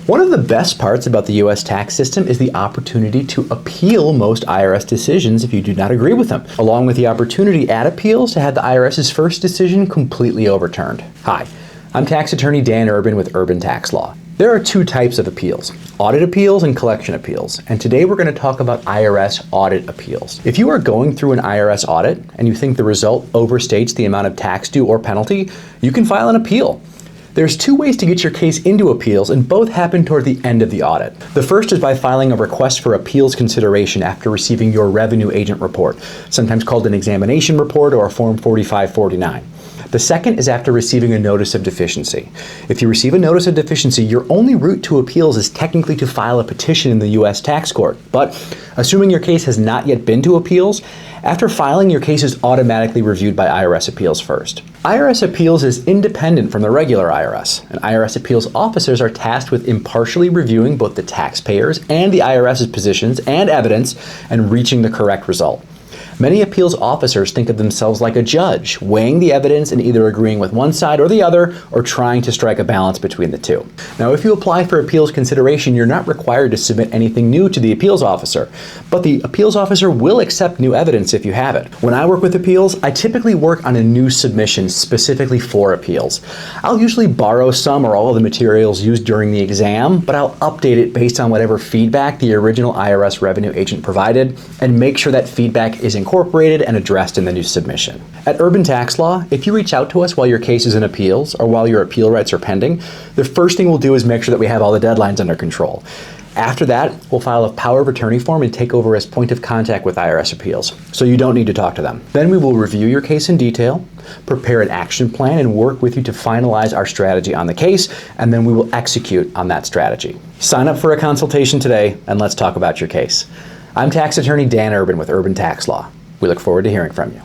One of the best parts about the U.S. tax system is the opportunity to appeal most IRS decisions if you do not agree with them, along with the opportunity at appeals to have the IRS's first decision completely overturned. Hi, I'm tax attorney Dan Urban with Urban Tax Law. There are two types of appeals, audit appeals and collection appeals, and today we're going to talk about IRS audit appeals. If you are going through an IRS audit and you think the result overstates the amount of tax due or penalty, you can file an appeal. There's two ways to get your case into appeals, and both happen toward the end of the audit. The first is by filing a request for appeals consideration after receiving your revenue agent report, sometimes called an examination report or a Form 4549. The second is after receiving a notice of deficiency. If you receive a notice of deficiency, your only route to appeals is technically to file a petition in the U.S. tax court. But assuming your case has not yet been to appeals, after filing, your case is automatically reviewed by IRS Appeals first. IRS Appeals is independent from the regular IRS, and IRS Appeals officers are tasked with impartially reviewing both the taxpayers and the IRS's positions and evidence and reaching the correct result. Many appeals officers think of themselves like a judge, weighing the evidence and either agreeing with one side or the other, or trying to strike a balance between the two. Now, if you apply for appeals consideration, you're not required to submit anything new to the appeals officer, but the appeals officer will accept new evidence if you have it. When I work with appeals, I typically work on a new submission specifically for appeals. I'll usually borrow some or all of the materials used during the exam, but I'll update it based on whatever feedback the original IRS revenue agent provided and make sure that feedback is incorporated and addressed in the new submission. At Urban Tax Law, if you reach out to us while your case is in appeals or while your appeal rights are pending, the first thing we'll do is make sure that we have all the deadlines under control. After that, we'll file a power of attorney form and take over as point of contact with IRS Appeals, so you don't need to talk to them. Then we will review your case in detail, prepare an action plan, and work with you to finalize our strategy on the case, and then we will execute on that strategy. Sign up for a consultation today, and let's talk about your case. I'm tax attorney Dan Urban with Urban Tax Law. We look forward to hearing from you.